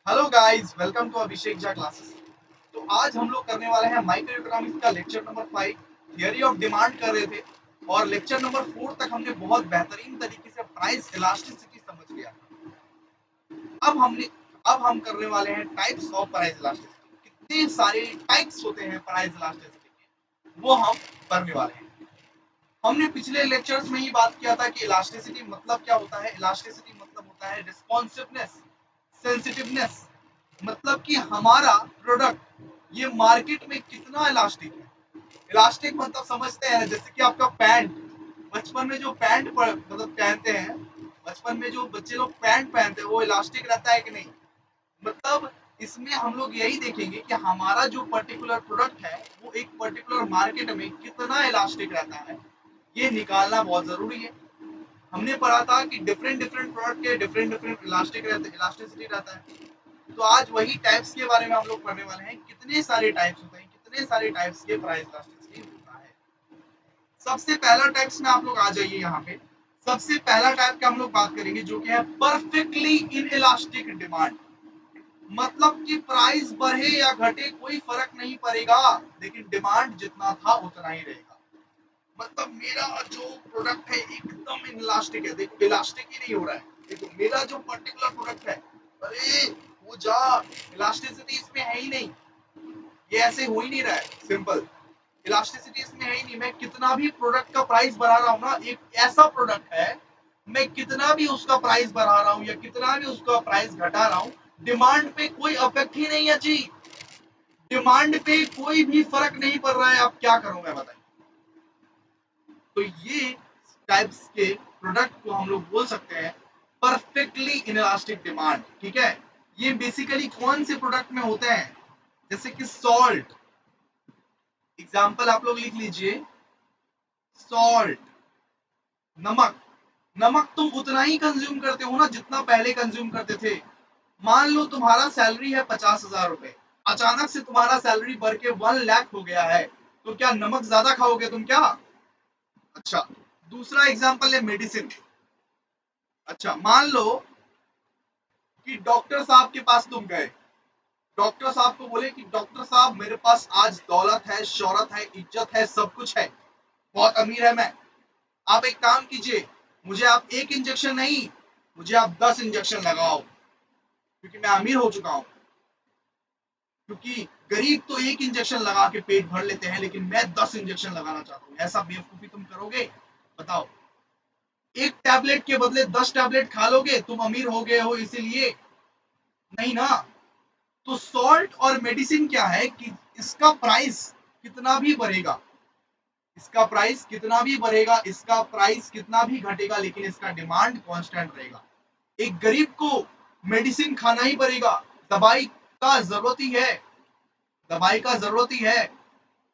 Hello guys, welcome to Abhishek Jha classes. तो आज हम लोग करने वाले हैं माइक्रो इकोनॉमिक्स का lecture number 5, theory of demand कर रहे थे। और लेक्चर नंबर 4 तक हमने बहुत बेहतरीन तरीके से प्राइस इलास्टिसिटी समझ लिया। अब हमने अब हम करने वाले हैं टाइप्स ऑफ प्राइस इलास्टिसिटी। कितने सारे टाइप्स होते हैं प्राइस इलास्टिसिटी के, वो हम करने वाले हैं। हमने पिछले लेक्चर्स में ही बात किया था कि इलास्टिसिटी मतलब क्या होता है। इलास्टिसिटी मतलब होता है रिस्पॉन्सिवनेस, सेंसिटिवनेस। मतलब कि हमारा प्रोडक्ट ये मार्केट में कितना इलास्टिक है। इलास्टिक मतलब समझते हैं, जैसे कि आपका पैंट, बचपन में जो पैंट मतलब पहनते हैं, बचपन में जो बच्चे लोग पैंट पहनते हैं वो इलास्टिक रहता है कि नहीं। मतलब इसमें हम लोग यही देखेंगे कि हमारा जो पर्टिकुलर प्रोडक्ट है वो एक पर्टिकुलर मार्केट में कितना इलास्टिक रहता है, ये निकालना बहुत जरूरी है। हमने पढ़ा था कि डिफरेंट डिफरेंट प्रोडक्ट के डिफरेंट डिफरेंट इलास्टिसिटी रहता है। तो आज वही टाइप्स के बारे में हम लोग पढ़ने वाले हैं। कितने सारे टाइप्स होते हैं, कितने सारे टाइप्स के प्राइस इलास्टिसिटी होता है। सबसे पहला टाइप्स में आप लोग आ जाइए यहाँ पे। सबसे पहला टाइप का हम लोग बात करेंगे जो कि है परफेक्टली इन इलास्टिक डिमांड। मतलब कि प्राइस बढ़े या घटे कोई फर्क नहीं पड़ेगा, लेकिन डिमांड जितना था उतना ही रहेगा। मतलब मेरा जो प्रोडक्ट है एकदम इलास्टिक है, देखो इलास्टिक ही नहीं हो रहा है। देखो मेरा जो पर्टिकुलर प्रोडक्ट है, अरे वो जा, इलास्टिसिटी इसमें है ही नहीं। ये ऐसे हो ही नहीं रहा है, सिंपल। इलास्टिसिटी इसमें है ही नहीं। मैं कितना भी प्रोडक्ट का प्राइस बढ़ा रहा हूँ ना, एक ऐसा प्रोडक्ट है, मैं कितना भी उसका प्राइस बढ़ा रहा हूँ या कितना भी उसका प्राइस घटा रहा हूँ, डिमांड पे कोई इफेक्ट ही नहीं है जी। डिमांड पे कोई भी फर्क नहीं पड़ रहा है। आप क्या करूं मैं, बताइए। तो ये टाइप्स के प्रोडक्ट को हम लोग बोल सकते हैं परफेक्टली इनलास्टिक डिमांड। ठीक है। ये बेसिकली कौन से प्रोडक्ट में होते हैं, जैसे कि सॉल्ट। एग्जांपल आप लोग लिख लीजिए, सॉल्ट, नमक। नमक तुम उतना ही कंज्यूम करते हो ना जितना पहले कंज्यूम करते थे। मान लो तुम्हारा सैलरी है 50,000 रुपए, अचानक से तुम्हारा सैलरी बढ़ के 1 लाख हो गया है, तो क्या नमक ज्यादा खाओगे तुम क्या? अच्छा। दूसरा एग्जांपल है मेडिसिन। अच्छा, मान लो कि डॉक्टर साहब के पास तुम गए। डॉक्टर साहब को बोले कि डॉक्टर साहब मेरे पास आज दौलत है, शोहरत है, इज्जत है, सब कुछ है, बहुत अमीर है मैं। आप एक काम कीजिए, मुझे आप एक इंजेक्शन नहीं, मुझे आप 10 इंजेक्शन लगाओ, क्योंकि मैं अमीर हो चुका हूं। क्योंकि गरीब तो एक इंजेक्शन लगा के पेट भर लेते हैं, लेकिन मैं 10 इंजेक्शन लगाना चाहता हूँ। ऐसा बेवकूफी तुम करोगे? बताओ। एक टैबलेट के बदले 10 टैबलेट खा लोगे, तुम अमीर हो गए हो इसीलिए? नहीं ना। तो सॉल्ट और मेडिसिन क्या है कि इसका प्राइस कितना भी बढ़ेगा, इसका प्राइस कितना भी बढ़ेगा, इसका प्राइस कितना भी घटेगा, लेकिन इसका डिमांड कांस्टेंट रहेगा। एक गरीब को मेडिसिन खाना ही पड़ेगा, दवाई का जरूरत ही है, दवाई का जरूरत ही है।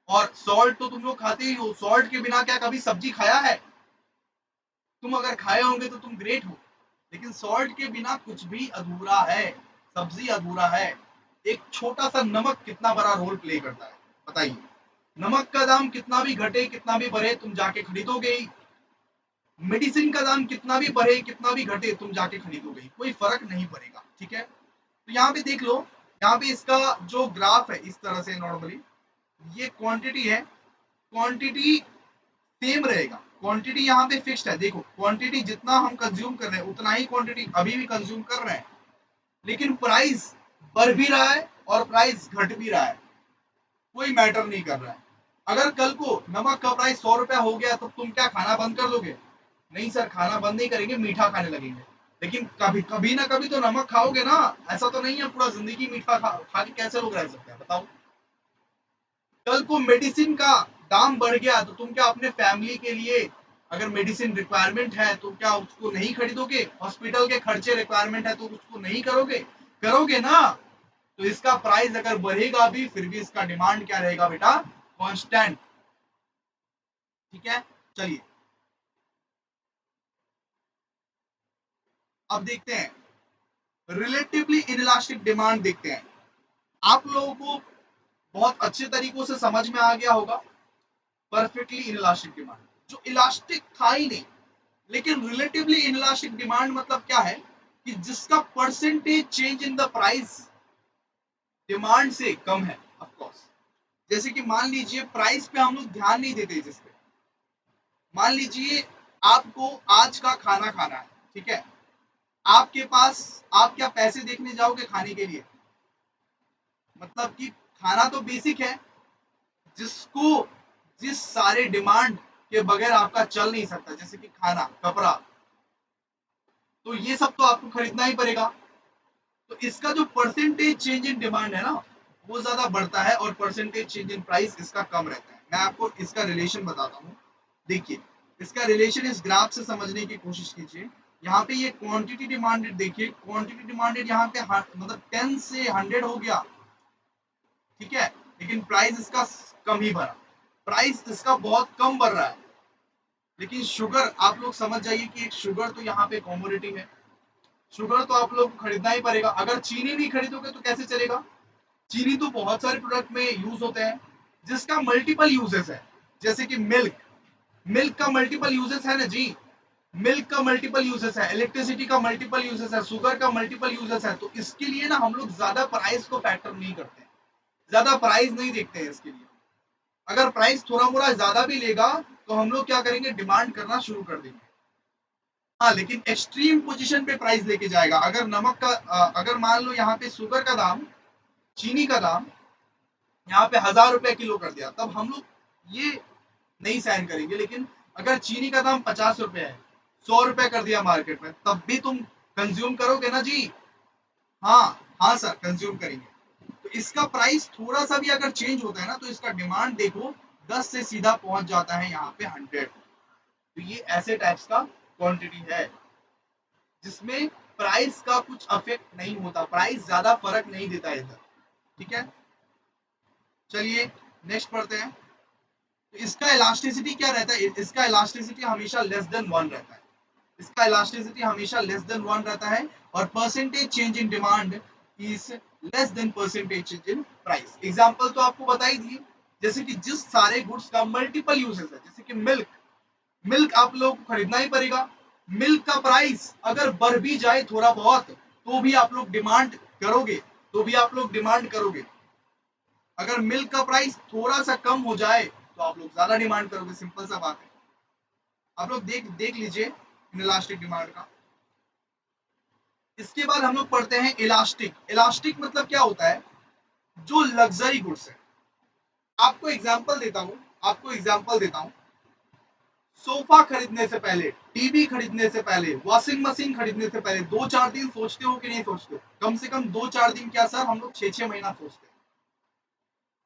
और सॉल्ट तो तुम लोग खाते ही हो, सॉल्ट के बिना क्या कभी सब्जी खाया है? तुम अगर खाए होंगे तो तुम ग्रेट हो, लेकिन सॉल्ट के बिना कुछ भी अधूरा है, सब्जी अधूरा है। एक छोटा सा नमक कितना बड़ा रोल प्ले करता है, बताइए। नमक का दाम कितना भी घटे कितना भी बढ़े, तुम जाके खरीदोगे ही। मेडिसिन का दाम कितना भी बढ़े कितना भी घटे, तुम जाके खरीदोगे ही, कोई फर्क नहीं पड़ेगा। ठीक है। तो यहाँ पे देख लो, यहाँ पे इसका जो ग्राफ है इस तरह से नॉर्मली, ये क्वांटिटी है, क्वांटिटी सेम रहेगा। क्वांटिटी यहाँ पे फिक्स्ड है। देखो क्वांटिटी जितना हम कंज्यूम कर रहे हैं उतना ही क्वांटिटी अभी भी कंज्यूम कर रहे हैं, लेकिन प्राइस बढ़ भी रहा है और प्राइस घट भी रहा है, कोई मैटर नहीं कर रहा है। अगर कल को नमक का प्राइस 100 रुपया हो गया तो तुम क्या खाना बंद कर दोगे? नहीं सर, खाना बंद नहीं करेंगे, मीठा खाने लगेंगे। लेकिन कभी कभी ना कभी तो नमक खाओगे ना। ऐसा तो नहीं है पूरा जिंदगी मीठा खा के कैसे लोग रह सकते हैं, बताओ। कल को मेडिसिन का दाम बढ़ गया तो तुम क्या अपने फैमिली के लिए, अगर मेडिसिन रिक्वायरमेंट है तो क्या उसको नहीं खरीदोगे? हॉस्पिटल के खर्चे रिक्वायरमेंट है तो उसको नहीं करोगे? करोगे ना। तो इसका प्राइस अगर बढ़ेगा भी फिर भी इसका डिमांड क्या रहेगा बेटा? कांस्टेंट। ठीक है। चलिए अब देखते हैं रिलेटिवली इनलास्टिक डिमांड, देखते हैं। आप लोगों को बहुत अच्छे तरीकों से समझ में आ गया होगा परफेक्टली इनलास्टिक डिमांड, जो इलास्टिक था ही नहीं। लेकिन रिलेटिवली इनलास्टिक डिमांड मतलब क्या है कि जिसका percentage change in the price demand से कम है। ऑफ कोर्स, जैसे कि मान लीजिए प्राइस पे हम लोग ध्यान नहीं देते, जिसपे मान लीजिए आपको आज का खाना खाना है, ठीक है, आपके पास, आप क्या पैसे देखने जाओगे खाने के लिए? मतलब कि खाना तो बेसिक है, जिसको जिस सारे डिमांड के बगैर आपका चल नहीं सकता, जैसे कि खाना, कपड़ा, तो ये सब तो आपको खरीदना ही पड़ेगा। तो इसका जो परसेंटेज चेंज इन डिमांड है ना, वो ज्यादा बढ़ता है और परसेंटेज चेंज इन प्राइस इसका कम रहता है। मैं आपको इसका रिलेशन बताता हूँ। देखिए, इसका रिलेशन इस ग्राफ से समझने की कोशिश कीजिए। यहाँ पे ये क्वांटिटी डिमांडेड, देखिए क्वांटिटी डिमांडेड यहाँ पे मतलब 10 से 100 हो गया, ठीक है, लेकिन प्राइस इसका कम ही बढ़ा, प्राइस इसका बहुत कम बढ़ रहा है। लेकिन शुगर, आप लोग समझ जाइए कि एक शुगर तो यहाँ पे कॉमोडिटी है, शुगर तो आप लोग को खरीदना ही पड़ेगा। अगर चीनी नहीं खरीदोगे तो कैसे चलेगा? चीनी तो बहुत सारे प्रोडक्ट में यूज होते हैं, जिसका मल्टीपल यूजेस है, जैसे कि मिल्क, मिल्क का मल्टीपल यूजेस है ना जी, मिल्क का मल्टीपल यूजेस है, इलेक्ट्रिसिटी का मल्टीपल यूजेस है, शुगर का मल्टीपल यूजेस है। तो इसके लिए ना हम लोग ज्यादा प्राइस को फैक्टर नहीं करते, ज्यादा प्राइस नहीं देखते हैं इसके लिए। अगर प्राइस थोड़ा मोड़ा ज्यादा भी लेगा तो हम लोग क्या करेंगे, डिमांड करना शुरू कर देंगे। हाँ, लेकिन एक्सट्रीम पोजीशन पे प्राइस लेके जाएगा। अगर नमक का अगर मान लो यहाँ पे शुगर का दाम, चीनी का दाम यहाँ पे 1000 रुपए किलो कर दिया, तब हम लोग ये नहीं साइन करेंगे। लेकिन अगर चीनी का दाम 50 रुपए है, 100 रुपए कर दिया मार्केट में, तब भी तुम कंज्यूम करोगे ना जी? हाँ, हाँ सर, कंज्यूम करेंगे। तो इसका प्राइस थोड़ा सा भी अगर चेंज होता है ना, तो इसका डिमांड देखो 10 से सीधा पहुंच जाता है यहाँ पे 100। तो ये ऐसे टाइप्स का क्वांटिटी है जिसमें प्राइस का कुछ अफेक्ट नहीं होता, प्राइस ज्यादा फर्क नहीं देता इधर, ठीक है। चलिए नेक्स्ट पढ़ते हैं। तो इसका इलास्टिसिटी क्या रहता है? इसका इलास्टिसिटी हमेशा लेस देन 1 रहता है, इसका इलास्टिसिटी हमेशा लेस देन 1 रहता है। और percentage change in demand is less than percentage change in price. Example तो आपको बता ही दिए, जैसे कि जिस सारे गुड्स का मल्टीपल यूजेस है, जैसे कि मिल्क, मिल्क आप लोग को खरीदना ही पड़ेगा। मिल्क का प्राइस अगर बढ़ भी जाए थोड़ा बहुत, तो भी आप लोग डिमांड करोगे, तो भी आप लोग डिमांड करोगे। अगर मिल्क का प्राइस थोड़ा सा कम हो जाए तो आप लोग ज्यादा डिमांड करोगे, सिंपल सा बात है। आप लोग देख देख लीजिए इलास्टिक डिमांड का। इसके बाद हम लोग पढ़ते हैं इलास्टिक। इलास्टिक मतलब क्या होता है? जो लग्जरी गुड्स है। आपको एग्जांपल देता हूं, आपको एग्जांपल देता हूं। सोफा खरीदने से पहले, टीवी खरीदने से पहले, वॉशिंग मशीन खरीदने से पहले 2-4 दिन सोचते हो कि नहीं सोचते हो? कम से कम 2-4 दिन क्या सर, हम लोग 6-6 महीना सोचते हैं।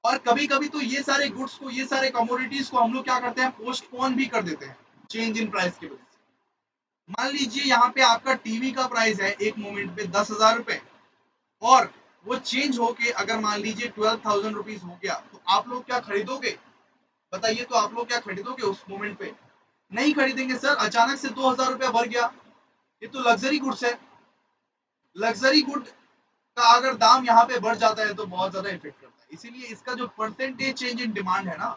और कभी कभी तो ये सारे गुड्स को, ये सारे कमोडिटीज को हम लोग क्या करते हैं, पोस्टपोन भी कर देते हैं चेंज इन प्राइस की वजह से। मान लीजिए यहाँ पे आपका टीवी का प्राइस है एक मोमेंट पे 10,000 रुपए, और वो चेंज होके अगर मान लीजिए 12,000 रुपीज हो गया, तो आप लोग क्या खरीदोगे? बताइए, तो आप लोग क्या खरीदोगे उस मोमेंट पे? नहीं खरीदेंगे सर, अचानक से 2,000 रुपया बढ़ गया। ये तो लग्जरी गुड्स है, लग्जरी गुड का अगर दाम यहाँ पे बढ़ जाता है तो बहुत ज्यादा इफेक्ट करता है। इसीलिए इसका जो परसेंटेज चेंज इन डिमांड है ना,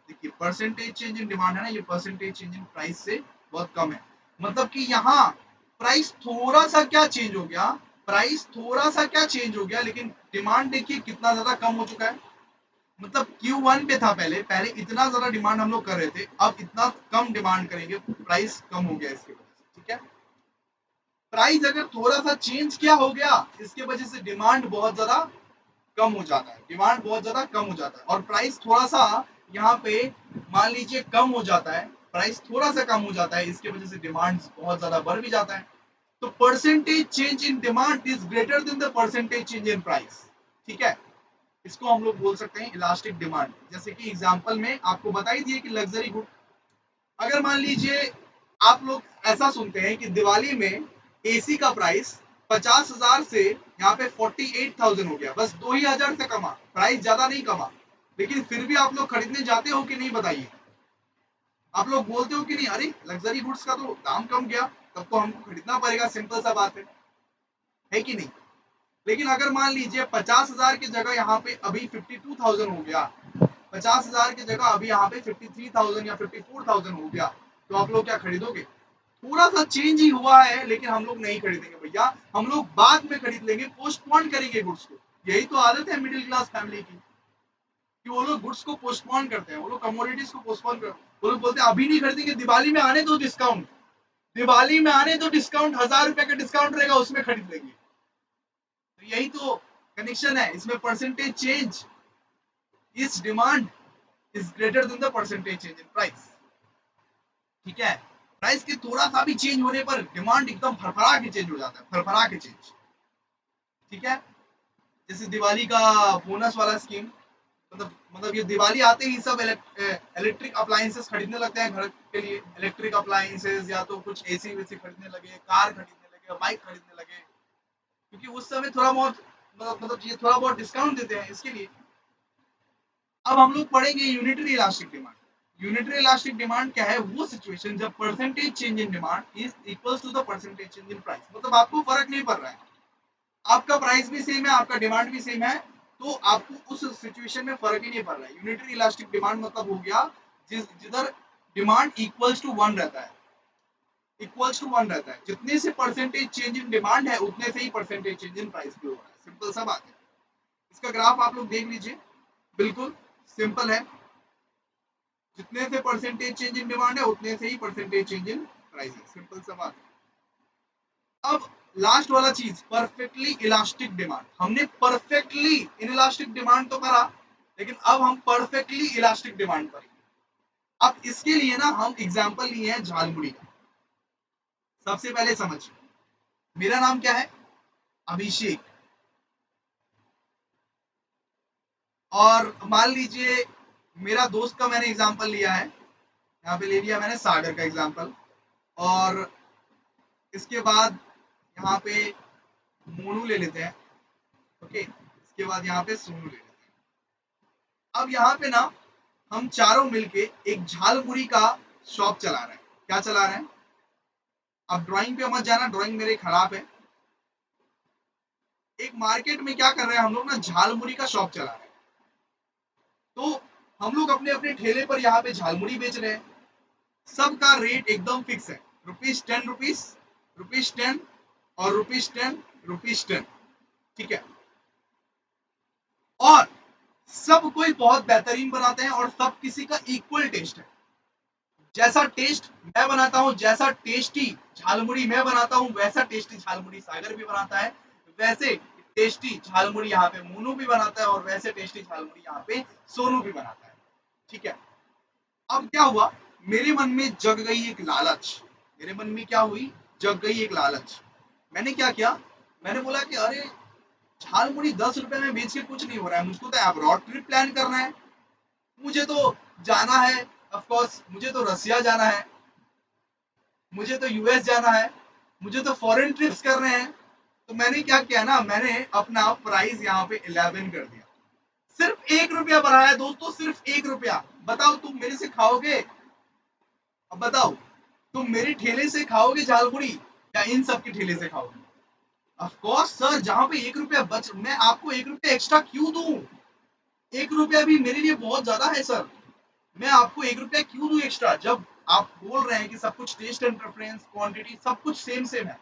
देखिए परसेंटेज चेंज इन डिमांड है ना, ये परसेंटेज चेंज इन प्राइस से बहुत कम है। मतलब कि यहाँ प्राइस थोड़ा सा क्या चेंज हो गया, प्राइस थोड़ा सा क्या चेंज हो गया, लेकिन डिमांड देखिए कितना ज्यादा कम हो चुका है। मतलब Q1 पे था पहले, पहले इतना ज्यादा डिमांड हम लोग कर रहे थे, अब इतना कम डिमांड करेंगे, प्राइस कम हो गया इसकी वजह से, ठीक है। प्राइस अगर थोड़ा सा चेंज क्या हो गया, इसके वजह से डिमांड बहुत ज्यादा कम हो जाता है, डिमांड बहुत ज्यादा कम हो जाता है। और प्राइस थोड़ा सा यहाँ पे मान लीजिए कम हो जाता है, प्राइस थोड़ा सा कम हो जाता है, इसके वजह से डिमांड बहुत ज्यादा बढ़ भी जाता है। तो percentage change in demand is greater than the percentage change in price, ठीक है। इसको हम लोग बोल सकते हैं इलास्टिक डिमांड। जैसे कि एग्जांपल में आपको बता ही दिए कि लग्जरी गुड, अगर मान लीजिए आप लोग ऐसा सुनते हैं कि दिवाली में एसी का प्राइस 50,000 से यहाँ पे 48,000 हो गया, बस 2 ही हजार से कमा, प्राइस ज्यादा नहीं कमा, लेकिन फिर भी आप लोग खरीदने जाते हो कि नहीं? बताइए, आप लोग बोलते हो कि नहीं, अरे लग्जरी गुड्स का तो दाम कम गया, तब तो हमको खरीदना पड़ेगा, सिंपल सा बात है कि नहीं? लेकिन अगर मान लीजिए 50,000 की जगह यहाँ पे अभी 52,000 हो गया, 50,000 की जगह अभी यहाँ पे 53,000 या 54,000 हो गया, तो आप लोग क्या खरीदोगे? थोड़ा सा चेंज ही हुआ है, लेकिन हम लोग नहीं खरीदेंगे भैया, हम लोग बाद में खरीद लेंगे, पोस्टपोन करेंगे गुड्स को। यही तो आदत है मिडिल क्लास फैमिली की, कि वो लोग गुड्स को पोस्टपोन करते हैं, वो लोग कमोडिटीज को पोस्टपोन करते हैं। वो लोग बोलते हैं अभी नहीं खरीदेंगे, दिवाली में आने दो डिस्काउंट, दिवाली में आने दो डिस्काउंट, 1000 रुपए का डिस्काउंट रहेगा उसमें खरीद लेंगे। तो यही तो कनेक्शन है इसमें, परसेंटेज चेंज इस demand is greater than the percentage change in price. ठीक है, प्राइस के थोड़ा सा भी चेंज होने पर डिमांड एकदम फरफरा के चेंज हो जाता है, फरफरा के चेंज। ठीक है, जैसे दिवाली का बोनस वाला स्कीम, मतलब ये दिवाली आते ही सब इलेक्ट्रिक अप्लायंसेस खरीदने लगते हैं घर के लिए, इलेक्ट्रिक अप्लायंसेस, या तो कुछ एसी वेसी खरीदने लगे, कार खरीदने लगे, बाइक खरीदने लगे, क्योंकि उस समय थोड़ा बहुत मतलब ये थोड़ा बहुत डिस्काउंट देते हैं इसके लिए। अब हम लोग पढ़ेंगे unitary elastic demand. Unitary elastic demand क्या है? वो सिचुएशन जब percentage change in demand is equals to the percentage change in price, मतलब आपको फर्क नहीं पड़ रहा है, आपका प्राइस भी सेम है, आपका डिमांड भी सेम है, तो आपको उस सिचुएशन में फर्क ही नहीं पड़ रहा है। यूनिटरी इलास्टिक डिमांड मतलब हो गया जिधर डिमांड इक्वल्स टू वन रहता है, इक्वल्स टू वन रहता है, जितने से परसेंटेज चेंज इन डिमांड है उतने से ही परसेंटेज चेंज इन प्राइस भी हो रहा है। सिंपल सा बात है। इसका ग्राफ आप लोग देख लीजिए, बिल्कुल सिंपल है, जितने से परसेंटेज चेंज इन डिमांड है उतने से ही परसेंटेज चेंज इन प्राइस है, सिंपल सा बात है। अब लास्ट वाला चीज, परफेक्टली इलास्टिक डिमांड। हमने परफेक्टली इनइलास्टिक डिमांड तो करा, लेकिन अब हम परफेक्टली इलास्टिक डिमांड करेंगे। अब इसके लिए ना हम एग्जांपल लिए हैं झालमुड़ी का। सबसे पहले समझिए, मेरा नाम क्या है? अभिषेक। और मान लीजिए मेरा दोस्त का मैंने एग्जांपल लिया है, यहाँ पे ले लिया मैंने सागर का एग्जांपल, और इसके बाद यहाँ पे मोनू ले लेते हैं, ओके, इसके बाद यहाँ पे सोनू ले लेते हैं। अब यहाँ पे ना हम चारों मिलके एक झालमुड़ी का शॉप चला रहे हैं। क्या चला रहे हैं? अब ड्राइंग पे मत जाना, ड्राइंग मेरे खराब है। एक मार्केट में क्या कर रहे हैं हम लोग ना, झालमुड़ी का शॉप चला रहे हैं। तो हम लोग अपने अपने ठेले पर यहाँ पे झालमुड़ी बेच रहे हैं, सबका रेट एकदम फिक्स है, ₹10, ₹10 और ₹10, ₹10। ठीक है, और सब कोई बहुत बेहतरीन बनाते हैं और सब किसी का इक्वल टेस्ट है। जैसा टेस्ट मैं बनाता हूं, जैसा टेस्टी झालमुड़ी मैं बनाता हूं, वैसा टेस्टी झालमुड़ी सागर भी बनाता है, वैसे टेस्टी झालमुड़ी यहाँ पे मोनू भी बनाता है, और वैसे टेस्टी झालमुड़ी यहाँ पे सोनू भी बनाता है। ठीक है, अब क्या हुआ, मेरे मन में जग गई एक लालच, मेरे मन में क्या हुई, जग गई एक लालच। मैंने क्या किया, मैंने बोला कि अरे झालमुड़ी 10 रुपए में बेच के कुछ नहीं हो रहा है, मुझको तो अब्रॉड ट्रिप प्लान करना है, मुझे तो जाना है, ऑफ कोर्स मुझे तो रसिया जाना है, मुझे तो यूएस जाना है, मुझे तो फॉरेन ट्रिप्स करने हैं। तो मैंने क्या किया ना, मैंने अपना प्राइस यहाँ पे 11 कर दिया, सिर्फ 1 रुपया बढ़ाया दोस्तों, सिर्फ 1 रुपया। बताओ तुम मेरे से खाओगे? अब बताओ, तुम मेरे ठेले से खाओगे झालमुड़ी या इन सब के ठेले से खाओगे? ऑफ कोर्स सर, जहां पे 1 रुपया बच, मैं आपको 1 रुपया एक्स्ट्रा क्यों दूं? 1 रुपया भी मेरे लिए बहुत ज्यादा है सर, मैं आपको 1 रुपया क्यों दूं एक्स्ट्रा, जब आप बोल रहे हैं कि सब कुछ टेस्ट एंड प्रेफरेंस, क्वांटिटी सब कुछ सेम सेम है।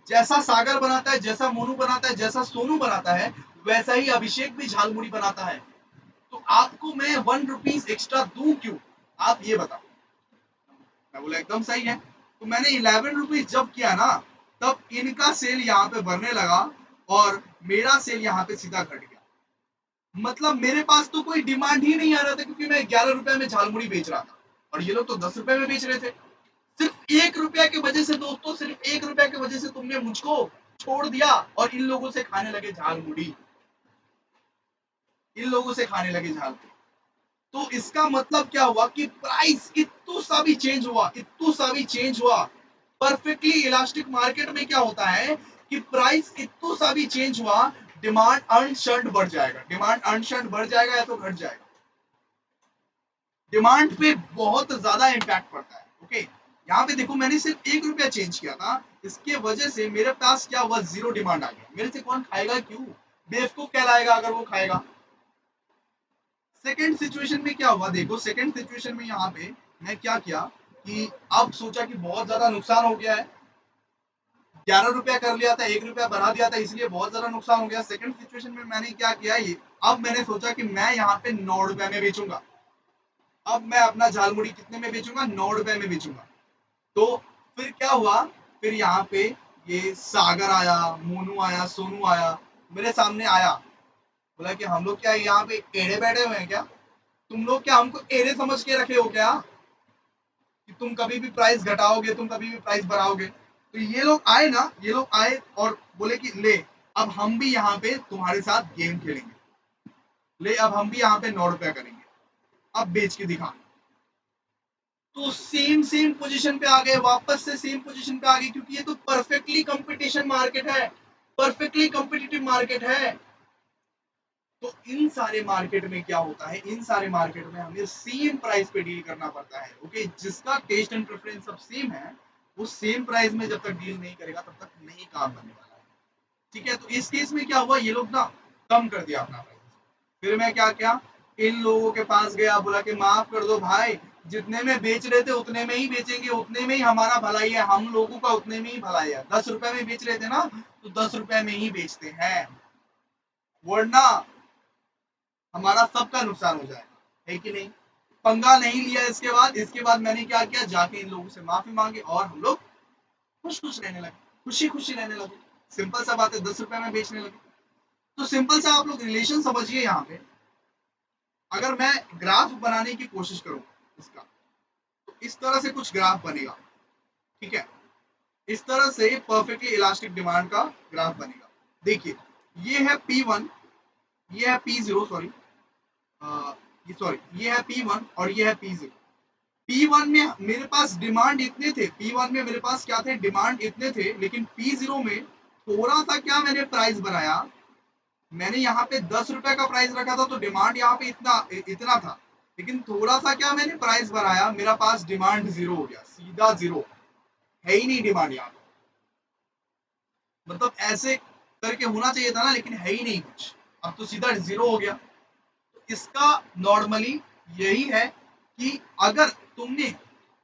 जैसा सागर बनाता है, जैसा मोनू बनाता है, जैसा सोनू बनाता है, वैसा ही अभिषेक भी झालमुड़ी बनाता है। तो आपको मैं 1 रुपीज एक्स्ट्रा दूं क्यों? आप ये बताओ। मैं बोला एकदम सही है। तो मैंने 11 रुपीज जब किया ना, तब इनका सेल यहाँ पे बढ़ने लगा और मेरा सेल यहाँ पे सीधा घट गया। मतलब मेरे पास तो कोई डिमांड ही नहीं आ रहा था, क्योंकि मैं 11 रुपए में झालमुड़ी बेच रहा था और ये लोग तो 10 रुपए में बेच रहे थे। सिर्फ 1 रुपया की वजह से दोस्तों, सिर्फ 1 रुपया की वजह से तुमने मुझको छोड़ दिया और इन लोगों से खाने लगे झालमुड़ी, इन लोगों से खाने लगे झालमुड़ी। तो इसका मतलब क्या हुआ कि प्राइस इतू सा भी चेंज हुआ, इतू सा भी चेंज हुआ। परफेक्टली इलास्टिक मार्केट में क्या होता है कि प्राइस इतू सा भी चेंज हुआ, डिमांड अनशर्ट बढ़ जाएगा, डिमांड अनशर्ट बढ़ जाएगा या तो घट जाएगा, डिमांड पे बहुत ज्यादा इंपैक्ट पड़ता है। ओके, यहाँ पे देखो मैंने सिर्फ 1 रुपया चेंज किया था, इसके वजह से मेरे पास क्या हुआ, जीरो डिमांड आ गया। मेरे से कौन खाएगा, क्यों बेवकूफ कहलाएगा अगर वो खाएगा। सेकेंड सिचुएशन में क्या हुआ, देखो सेकेंड सिचुएशन में यहाँ पे मैं क्या किया, कि अब सोचा कि बहुत ज्यादा नुकसान हो गया है, 11 रुपया कर लिया था, 1 रुपया बढ़ा दिया था, इसलिए बहुत ज्यादा नुकसान हो गया। सेकंड सिचुएशन में मैंने क्या किया, ये अब मैंने सोचा कि मैं यहाँ पे 9 रुपए में बेचूंगा। अब मैं अपना झालमुड़ी कितने में बेचूंगा, 9 रुपए में बेचूंगा। तो फिर क्या हुआ, फिर यहाँ पे ये सागर आया, मोनू आया, सोनू आया, मेरे सामने आया, बोला कि हम लोग क्या यहाँ पे एड़े बैठे हुए हैं क्या, तुम लोग क्या हमको एड़े समझ के रखे हो क्या, कि तुम कभी भी प्राइस घटाओगे, तुम कभी भी प्राइस बढ़ाओगे। तो ये लोग आए ना, ये लोग आए और बोले कि ले अब हम भी यहाँ पे तुम्हारे साथ गेम खेलेंगे, ले अब हम भी यहाँ पे 9 रुपया करेंगे, अब बेच के दिखा। तो सेम सेम पोजीशन पे आ गए, वापस से सेम पोजीशन पे आ गए, क्योंकि ये तो परफेक्टली कंपटीशन मार्केट है, परफेक्टली कॉम्पिटिटिव मार्केट है। तो इन सारे मार्केट में क्या होता है, इन सारे मार्केट में हमें सेम प्राइस पे डील करना पड़ता है। ओके, जिसका टेस्ट एंड प्रेफरेंस सब सेम है, वो सेम प्राइस में जब तक डील नहीं करेगा तब तक नहीं काम करने वाला है। ठीक है, तो इस केस में क्या हुआ, ये लोग ना कम कर दिया अपना प्राइस। फिर मैं क्या किया, इन लोगों के पास गया, बोला कि माफ कर दो भाई, जितने में बेच रहे थे उतने में ही बेचेंगे, उतने में ही हमारा भलाई है, हम लोगों का उतने में ही भलाई है। 10 रुपए में बेच रहे थे ना, तो 10 रुपए में ही बेचते हैं, वरना हमारा सबका नुकसान हो जाएगा, है कि नहीं। पंगा नहीं लिया। इसके बाद मैंने क्या किया, जाके इन लोगों से माफी मांगी और हम लोग खुश खुश रहने लगे, खुशी खुशी रहने लगे। सिंपल सा बात है, 10 रुपए में बेचने लगे। तो सिंपल सा आप लोग रिलेशन समझिए। यहाँ पे अगर मैं ग्राफ बनाने की कोशिश करूं इसका, तो इस तरह से कुछ ग्राफ बनेगा। ठीक है, इस तरह से परफेक्टली इलास्टिक डिमांड का ग्राफ बनेगा। देखिए, ये है P1, ये है P0, ये है P1 और ये है P0। P1 में मेरे पास डिमांड इतने थे, P1 में मेरे पास क्या थे, डिमांड इतने थे, लेकिन P0 में थोड़ा सा क्या मैंने प्राइस बनाया, मैंने यहाँ पे 10 रुपए का प्राइस रखा था, तो डिमांड यहाँ पे इतना था, लेकिन थोड़ा सा क्या मैंने प्राइस बढ़ाया, मेरा पास डिमांड 0 हो गया, सीधा 0, है ही नहीं डिमांड यहाँ पे। मतलब ऐसे करके होना चाहिए था ना, लेकिन है ही नहीं कुछ, अब तो सीधा 0 हो गया। इसका नॉर्मली यही है कि अगर तुमने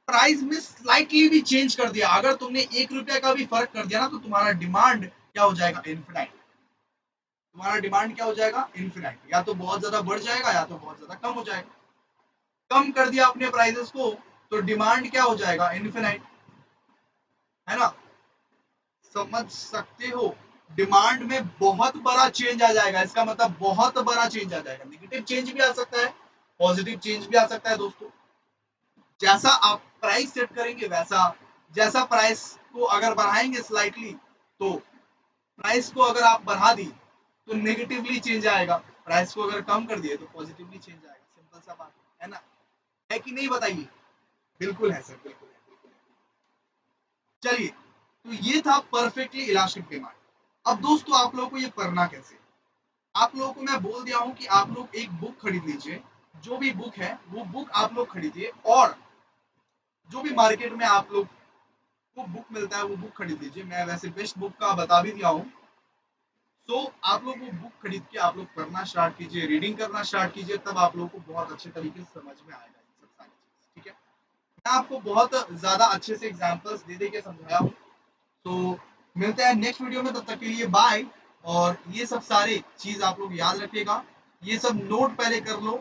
प्राइस में स्लाइटली भी चेंज कर दिया, अगर तुमने 1 रुपया का भी फर्क कर दिया ना, तो तुम्हारा डिमांड क्या हो जाएगा, इन्फिनाइट। तुम्हारा डिमांड क्या हो जाएगा, इन्फिनाइट, या तो बहुत ज्यादा बढ़ जाएगा या तो बहुत ज्यादा कम हो जाएगा। कम कर दिया अपने प्राइसेस को, तो डिमांड क्या हो जाएगा, इन्फिनाइट, है ना। समझ सकते हो, डिमांड में बहुत बड़ा चेंज आ जाएगा, इसका मतलब बहुत बड़ा चेंज आ जाएगा। नेगेटिव चेंज भी आ सकता है, पॉजिटिव चेंज भी आ सकता है दोस्तों। जैसा आप प्राइस सेट करेंगे वैसा, जैसा प्राइस को अगर बढ़ाएंगे स्लाइटली, तो प्राइस को अगर आप बढ़ा दी तो नेगेटिवली चेंज आएगा, प्राइस को अगर कम कर दिए तो पॉजिटिवली चेंज आएगा। सिंपल सा बात है ना, है कि नहीं बताइए। बिल्कुल है सर, बिल्कुल है, बिल्कुल है। चलिए, तो ये था परफेक्टली इलास्टिक डिमांड। अब दोस्तों आप लोगों को ये करना कैसे, आप लोगों को मैं बोल दिया हूं कि आप लोग एक बुक खरीद लीजिए, जो भी बुक है वो बुक आप लोग खरीदिए, और जो भी मार्केट में आप लोग को बुक मिलता है वो बुक खरीद लीजिए। मैं वैसे बेस्ट बुक का बता भी दिया हूँ। तो आप लोग वो बुक खरीद के आप लोग पढ़ना स्टार्ट कीजिए, रीडिंग करना स्टार्ट कीजिए, तब आप लोगों को बहुत अच्छे तरीके से समझ में आएगा ये सब सारी चीज। ठीक है, मैं आपको बहुत ज्यादा अच्छे से एग्जांपल्स दे दे के समझाया हूँ। तो मिलते हैं नेक्स्ट वीडियो में, तब तक के लिए बाय। और ये सब सारे चीज आप लोग याद रखिएगा, ये सब नोट पहले कर लो।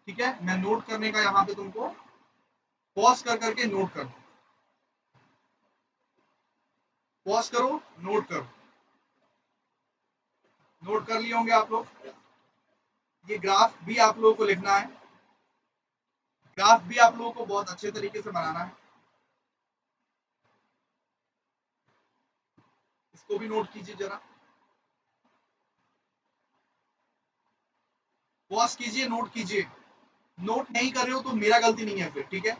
ठीक है, मैं नोट करने का यहाँ पे तुमको पॉज कर करके नोट कर, पॉज करो, नोट करो। नोट कर लिए होंगे आप लोग। ये ग्राफ भी आप लोगों को लिखना है, ग्राफ भी आप लोगों को बहुत अच्छे तरीके से बनाना है, इसको भी नोट कीजिए जरा, पॉज कीजिए, नोट कीजिए। नोट नहीं कर रहे हो तो मेरा गलती नहीं है फिर, ठीक है।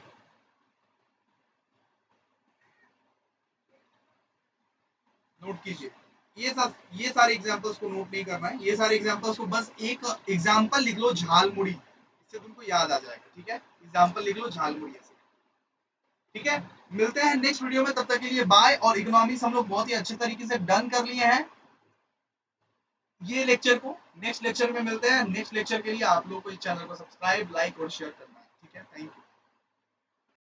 नोट कीजिए, ये सारे एग्जांपल्स को नोट नहीं करना है, ये सारे एग्जांपल्स को बस एक एग्जांपल लिख लो, झालमुड़ी, इससे तुमको याद आ जाएगा। ठीक है, एग्जांपल लिख लो झालमुड़ी ऐसे। ठीक है, मिलते हैं नेक्स्ट वीडियो में, तब तक के लिए बाय। और इकोनॉमिक्स हम लोग बहुत ही अच्छे तरीके से डन कर लिए हैं ये लेक्चर को। नेक्स्ट लेक्चर में मिलते हैं, नेक्स्ट लेक्चर के लिए आप लोग को इस चैनल को सब्सक्राइब, लाइक और शेयर करना है। ठीक है, थैंक यू।